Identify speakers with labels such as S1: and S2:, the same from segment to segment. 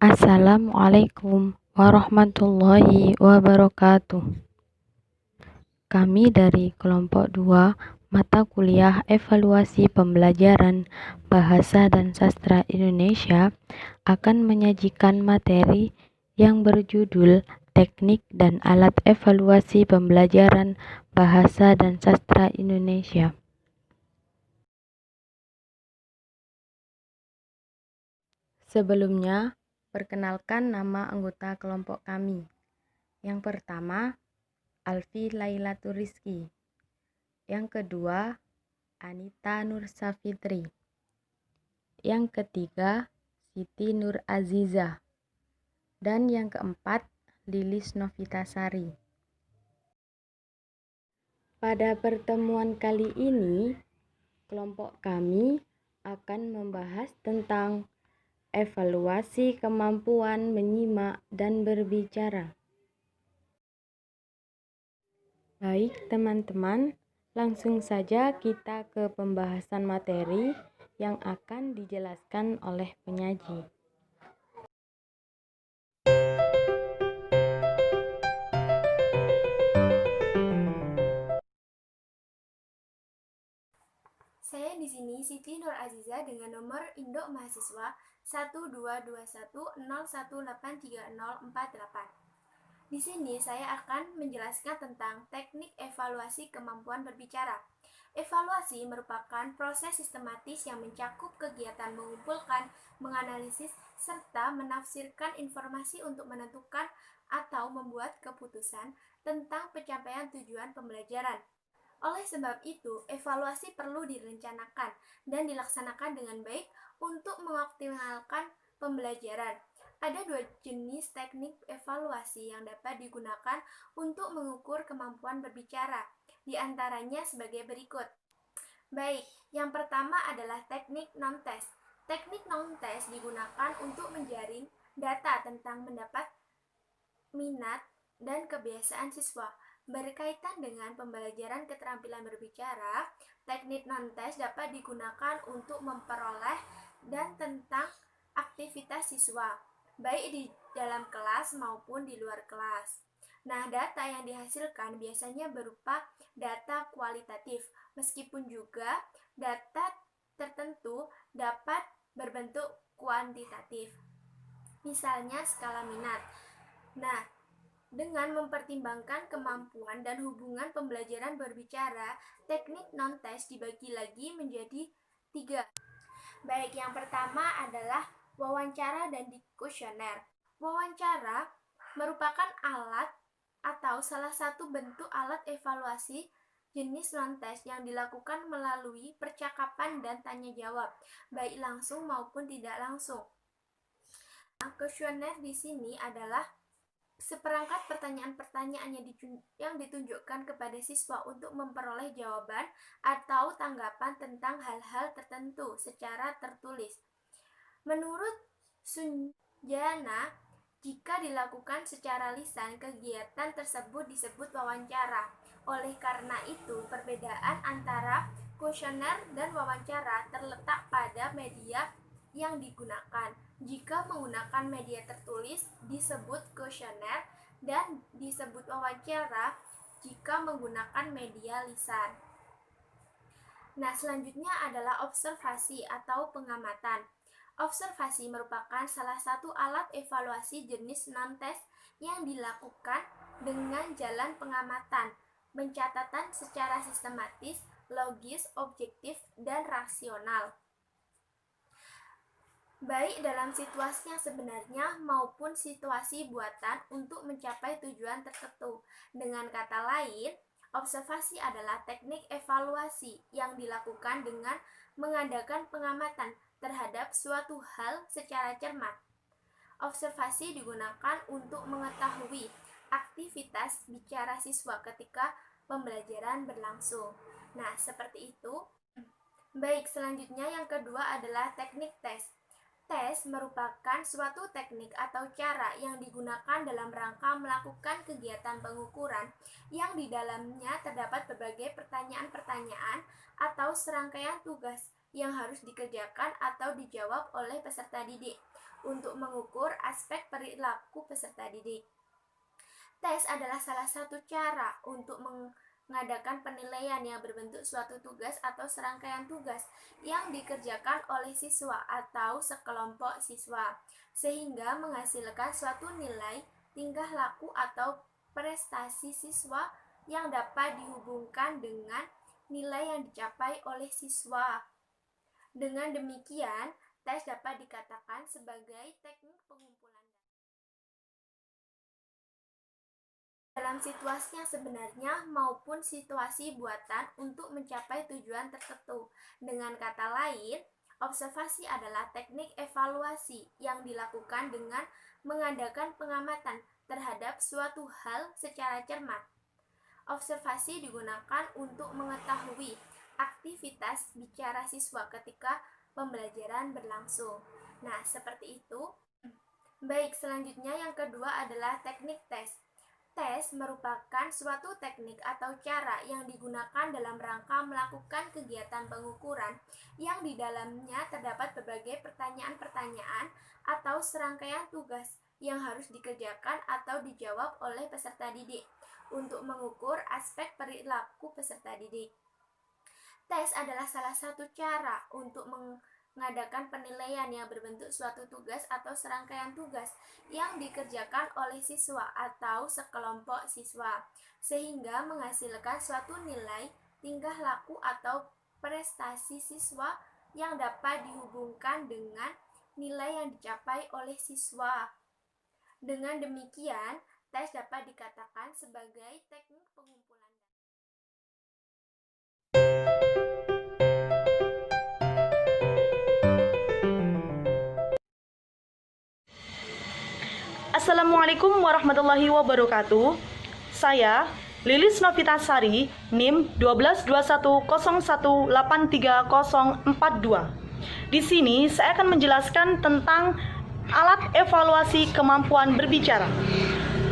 S1: Assalamualaikum warahmatullahi wabarakatuh. Kami dari kelompok 2 mata kuliah Evaluasi Pembelajaran Bahasa dan Sastra Indonesia akan menyajikan materi yang berjudul Teknik dan Alat Evaluasi Pembelajaran Bahasa dan Sastra Indonesia. Sebelumnya, perkenalkan nama anggota kelompok kami. Yang pertama, Alfi Lailatul Rizki. Yang kedua, Anita Nur Safitri. Yang ketiga, Siti Nur Aziza. Dan yang keempat, Lilis Novitasari. Pada pertemuan kali ini, kelompok kami akan membahas tentang evaluasi kemampuan menyimak dan berbicara. Baik teman-teman, langsung saja kita ke pembahasan materi yang akan dijelaskan oleh penyaji.
S2: Saya di sini Siti Nur Aziza dengan nomor induk mahasiswa 12210183048. Di sini saya akan menjelaskan tentang teknik evaluasi kemampuan berbicara. Evaluasi merupakan proses sistematis yang mencakup kegiatan mengumpulkan, menganalisis, serta menafsirkan informasi untuk menentukan atau membuat keputusan tentang pencapaian tujuan pembelajaran. Oleh sebab itu, evaluasi perlu direncanakan dan dilaksanakan dengan baik untuk mengoptimalkan pembelajaran. Ada 2 jenis teknik evaluasi yang dapat digunakan untuk mengukur kemampuan berbicara, di antaranya sebagai berikut. Baik, yang pertama adalah teknik non-test. Teknik non-test digunakan untuk menjaring data tentang pendapat, minat, dan kebiasaan siswa. Berkaitan dengan pembelajaran keterampilan berbicara, teknik non-test dapat digunakan untuk memperoleh dan tentang aktivitas siswa, baik di dalam kelas maupun di luar kelas. Nah, data yang dihasilkan biasanya berupa data kualitatif, meskipun juga data tertentu dapat berbentuk kuantitatif. Misalnya skala minat. Nah, dengan mempertimbangkan kemampuan dan hubungan pembelajaran berbicara, teknik non-test dibagi lagi menjadi 3. Baik, yang pertama adalah wawancara dan kuesioner. Wawancara merupakan alat atau salah satu bentuk alat evaluasi jenis non-test yang dilakukan melalui percakapan dan tanya jawab, baik langsung maupun tidak langsung. Kuesioner di sini adalah seperangkat pertanyaan-pertanyaan yang ditunjukkan kepada siswa untuk memperoleh jawaban atau tanggapan tentang hal-hal tertentu secara tertulis. Menurut Sunjana, jika dilakukan secara lisan, kegiatan tersebut disebut wawancara. Oleh karena itu, perbedaan antara kuesioner dan wawancara terletak pada media yang digunakan. Jika menggunakan media tertulis disebut kuesioner dan disebut wawancara jika menggunakan media lisan. Nah, selanjutnya adalah observasi atau pengamatan. Observasi merupakan salah satu alat evaluasi jenis non-test yang dilakukan dengan jalan pengamatan, pencatatan secara sistematis, logis, objektif, dan rasional, baik dalam situasi yang sebenarnya maupun situasi buatan untuk mencapai tujuan tertentu. Dengan kata lain, observasi adalah teknik evaluasi yang dilakukan dengan mengadakan pengamatan terhadap suatu hal secara cermat. Observasi digunakan untuk mengetahui aktivitas bicara siswa ketika pembelajaran berlangsung. Nah, seperti itu. Baik, selanjutnya yang kedua adalah teknik tes. Tes merupakan suatu teknik atau cara yang digunakan dalam rangka melakukan kegiatan pengukuran yang di dalamnya terdapat berbagai pertanyaan-pertanyaan atau serangkaian tugas yang harus dikerjakan atau dijawab oleh peserta didik. untuk mengukur aspek perilaku peserta didik. Tes adalah salah satu cara untuk mengadakan penilaian yang berbentuk suatu tugas atau serangkaian tugas yang dikerjakan oleh siswa atau sekelompok siswa, sehingga menghasilkan suatu nilai, tingkah laku atau prestasi siswa yang dapat dihubungkan dengan nilai yang dicapai oleh siswa. Dengan demikian, tes dapat dikatakan sebagai teknik pengumpulan dalam situasi yang sebenarnya maupun situasi buatan untuk mencapai tujuan tertentu. Dengan kata lain, observasi adalah teknik evaluasi yang dilakukan dengan mengadakan pengamatan terhadap suatu hal secara cermat. Observasi digunakan untuk mengetahui aktivitas bicara siswa ketika pembelajaran berlangsung. Nah, seperti itu. Baik, selanjutnya yang kedua adalah teknik tes. Tes merupakan suatu teknik atau cara yang digunakan dalam rangka melakukan kegiatan pengukuran yang di dalamnya terdapat berbagai pertanyaan-pertanyaan atau serangkaian tugas yang harus dikerjakan atau dijawab oleh peserta didik untuk mengukur aspek perilaku peserta didik. Tes adalah salah satu cara untuk mengadakan penilaian yang berbentuk suatu tugas atau serangkaian tugas yang dikerjakan oleh siswa atau sekelompok siswa, sehingga menghasilkan suatu nilai, tingkah laku atau prestasi siswa yang dapat dihubungkan dengan nilai yang dicapai oleh siswa. Dengan demikian, tes dapat dikatakan sebagai teknik pengumpulan.
S3: Assalamualaikum warahmatullahi wabarakatuh. Saya Lilis Novitasari, NIM 122101834042. Di sini saya akan menjelaskan tentang alat evaluasi kemampuan berbicara.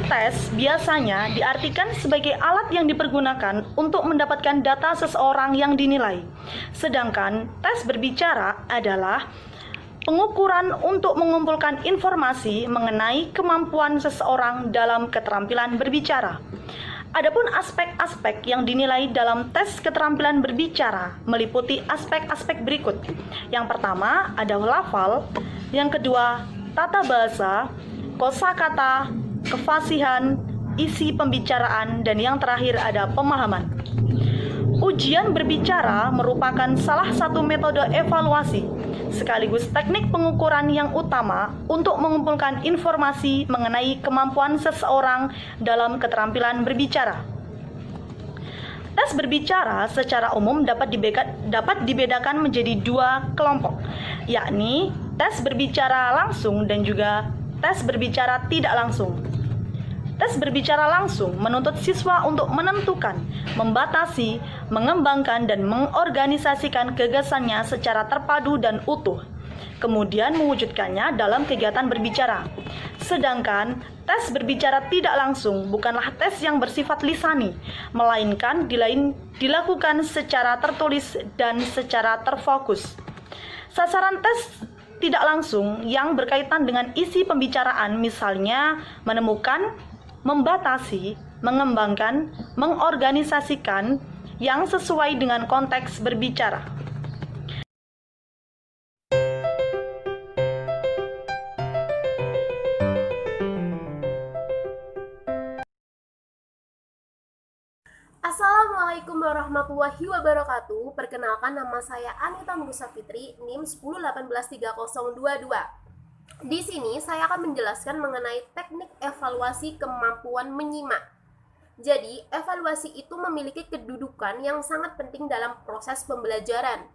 S3: Tes biasanya diartikan sebagai alat yang dipergunakan untuk mendapatkan data seseorang yang dinilai. Sedangkan tes berbicara adalah pengukuran untuk mengumpulkan informasi mengenai kemampuan seseorang dalam keterampilan berbicara. Adapun aspek-aspek yang dinilai dalam tes keterampilan berbicara meliputi aspek-aspek berikut. Yang pertama adalah lafal, yang kedua tata bahasa, kosakata, kefasihan, isi pembicaraan, dan yang terakhir ada pemahaman. Ujian berbicara merupakan salah satu metode evaluasi sekaligus teknik pengukuran yang utama untuk mengumpulkan informasi mengenai kemampuan seseorang dalam keterampilan berbicara. Tes berbicara secara umum dapat dibedakan menjadi dua kelompok, yakni tes berbicara langsung dan juga tes berbicara tidak langsung. Tes berbicara langsung menuntut siswa untuk menentukan, membatasi, mengembangkan, dan mengorganisasikan gagasannya secara terpadu dan utuh, kemudian mewujudkannya dalam kegiatan berbicara. Sedangkan tes berbicara tidak langsung bukanlah tes yang bersifat lisani, melainkan dilakukan secara tertulis dan secara terfokus. Sasaran tes tidak langsung yang berkaitan dengan isi pembicaraan, misalnya menemukan, membatasi, mengembangkan, mengorganisasikan yang sesuai dengan konteks berbicara.
S4: Assalamualaikum warahmatullahi wabarakatuh. Perkenalkan, nama saya Anita Musa Fitri, NIM 108130022. Di sini saya akan menjelaskan mengenai teknik evaluasi kemampuan menyimak. Jadi, evaluasi itu memiliki kedudukan yang sangat penting dalam proses pembelajaran.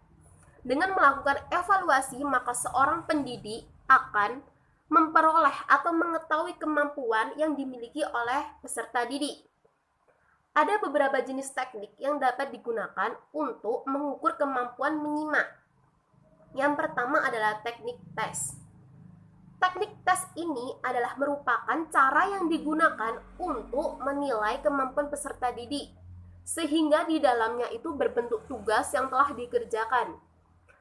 S4: Dengan melakukan evaluasi, maka seorang pendidik akan memperoleh atau mengetahui kemampuan yang dimiliki oleh peserta didik. Ada beberapa jenis teknik yang dapat digunakan untuk mengukur kemampuan menyimak. Yang pertama adalah teknik tes. Teknik tes ini adalah merupakan cara yang digunakan untuk menilai kemampuan peserta didik, sehingga di dalamnya itu berbentuk tugas yang telah dikerjakan.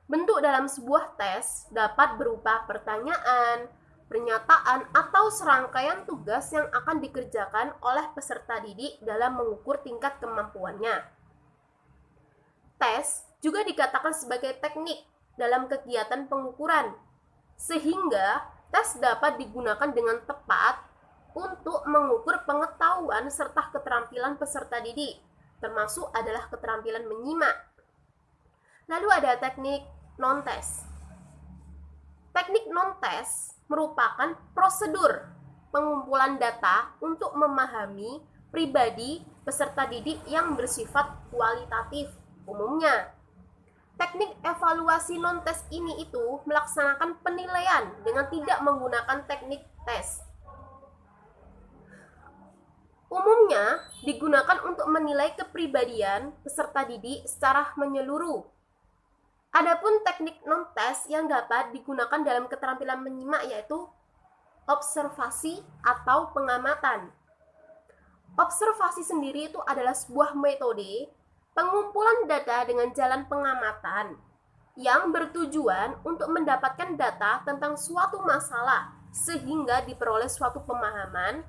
S4: Bentuk dalam sebuah tes dapat berupa pertanyaan, pernyataan, atau serangkaian tugas yang akan dikerjakan oleh peserta didik dalam mengukur tingkat kemampuannya. Tes juga dikatakan sebagai teknik dalam kegiatan pengukuran, sehingga tes dapat digunakan dengan tepat untuk mengukur pengetahuan serta keterampilan peserta didik, termasuk adalah keterampilan menyimak. Lalu ada teknik non-tes. Teknik non-tes merupakan prosedur pengumpulan data untuk memahami pribadi peserta didik yang bersifat kualitatif. Umumnya, teknik evaluasi non-tes ini itu melaksanakan penilaian dengan tidak menggunakan teknik tes. Umumnya digunakan untuk menilai kepribadian peserta didik secara menyeluruh. Adapun teknik non-tes yang dapat digunakan dalam keterampilan menyimak yaitu observasi atau pengamatan. Observasi sendiri itu adalah sebuah metode pengumpulan data dengan jalan pengamatan yang bertujuan untuk mendapatkan data tentang suatu masalah sehingga diperoleh suatu pemahaman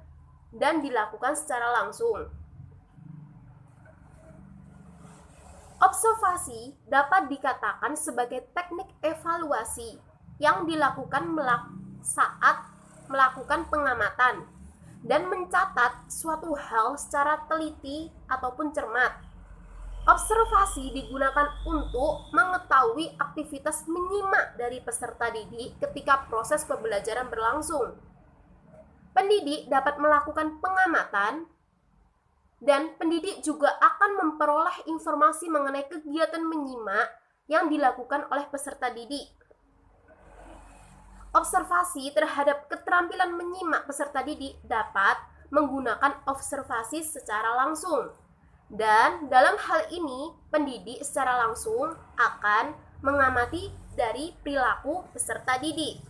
S4: dan dilakukan secara langsung. Observasi dapat dikatakan sebagai teknik evaluasi yang dilakukan saat melakukan pengamatan dan mencatat suatu hal secara teliti ataupun cermat. Observasi digunakan untuk mengetahui aktivitas menyimak dari peserta didik ketika proses pembelajaran berlangsung. Pendidik dapat melakukan pengamatan dan pendidik juga akan memperoleh informasi mengenai kegiatan menyimak yang dilakukan oleh peserta didik. Observasi terhadap keterampilan menyimak peserta didik dapat menggunakan observasi secara langsung. Dan dalam hal ini, pendidik secara langsung akan mengamati dari perilaku peserta didik.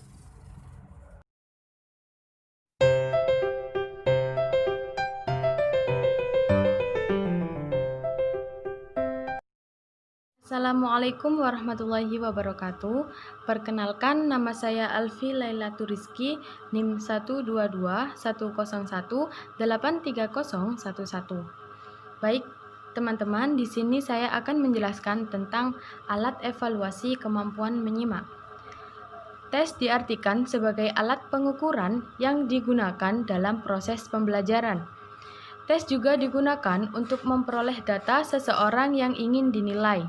S1: Assalamualaikum warahmatullahi wabarakatuh. Perkenalkan, nama saya Alfi Lailatul Rizki, NIM 12210183011. Baik, teman-teman, di sini saya akan menjelaskan tentang alat evaluasi kemampuan menyimak. Tes diartikan sebagai alat pengukuran yang digunakan dalam proses pembelajaran. Tes juga digunakan untuk memperoleh data seseorang yang ingin dinilai.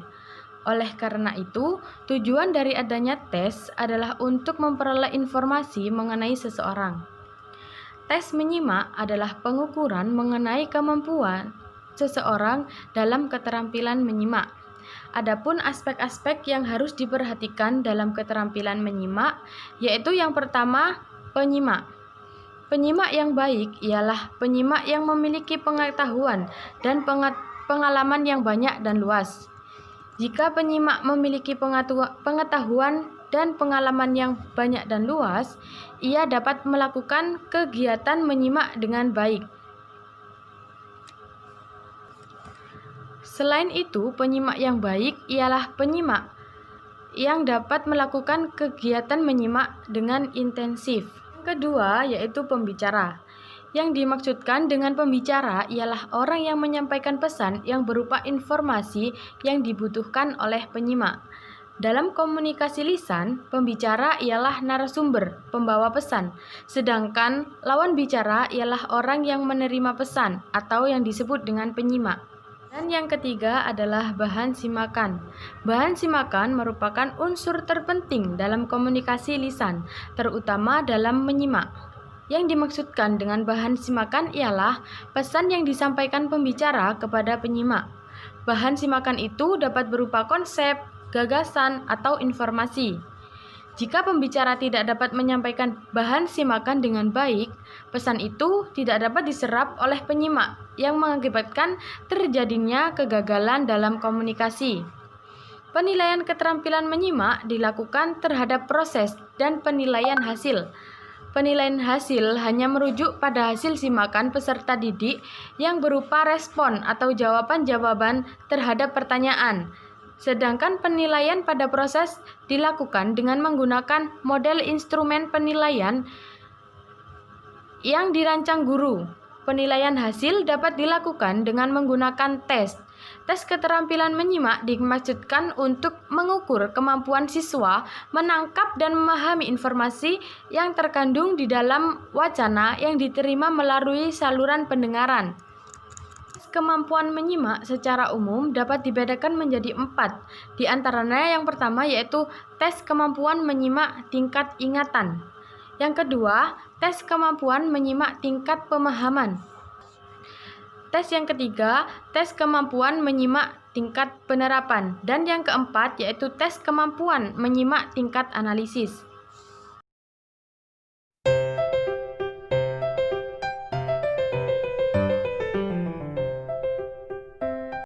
S1: Oleh karena itu, tujuan dari adanya tes adalah untuk memperoleh informasi mengenai seseorang. Tes menyimak adalah pengukuran mengenai kemampuan seseorang dalam keterampilan menyimak. Adapun aspek-aspek yang harus diperhatikan dalam keterampilan menyimak, yaitu yang pertama, penyimak. Penyimak yang baik ialah penyimak yang memiliki pengetahuan dan pengalaman yang banyak dan luas. Jika penyimak memiliki pengetahuan dan pengalaman yang banyak dan luas, ia dapat melakukan kegiatan menyimak dengan baik. Selain itu, penyimak yang baik ialah penyimak yang dapat melakukan kegiatan menyimak dengan intensif. Kedua, yaitu pembicara. Yang dimaksudkan dengan pembicara ialah orang yang menyampaikan pesan yang berupa informasi yang dibutuhkan oleh penyimak. Dalam komunikasi lisan, pembicara ialah narasumber, pembawa pesan, sedangkan lawan bicara ialah orang yang menerima pesan atau yang disebut dengan penyimak. Dan yang ketiga adalah bahan simakan. Bahan simakan merupakan unsur terpenting dalam komunikasi lisan, terutama dalam menyimak. Yang dimaksudkan dengan bahan simakan ialah pesan yang disampaikan pembicara kepada penyimak. Bahan simakan itu dapat berupa konsep, gagasan, atau informasi. Jika pembicara tidak dapat menyampaikan bahan simakan dengan baik, pesan itu tidak dapat diserap oleh penyimak, yang mengakibatkan terjadinya kegagalan dalam komunikasi. Penilaian keterampilan menyimak dilakukan terhadap proses dan penilaian hasil. Penilaian hasil hanya merujuk pada hasil simakan peserta didik yang berupa respon atau jawaban-jawaban terhadap pertanyaan. Sedangkan penilaian pada proses dilakukan dengan menggunakan model instrumen penilaian yang dirancang guru. Penilaian hasil dapat dilakukan dengan menggunakan tes. Tes keterampilan menyimak dimaksudkan untuk mengukur kemampuan siswa menangkap dan memahami informasi yang terkandung di dalam wacana yang diterima melalui saluran pendengaran. Kemampuan menyimak secara umum dapat dibedakan menjadi 4. Di antaranya yang pertama yaitu tes kemampuan menyimak tingkat ingatan. Yang kedua, tes kemampuan menyimak tingkat pemahaman. Tes yang ketiga, tes kemampuan menyimak tingkat penerapan. Dan yang keempat yaitu tes kemampuan menyimak tingkat analisis.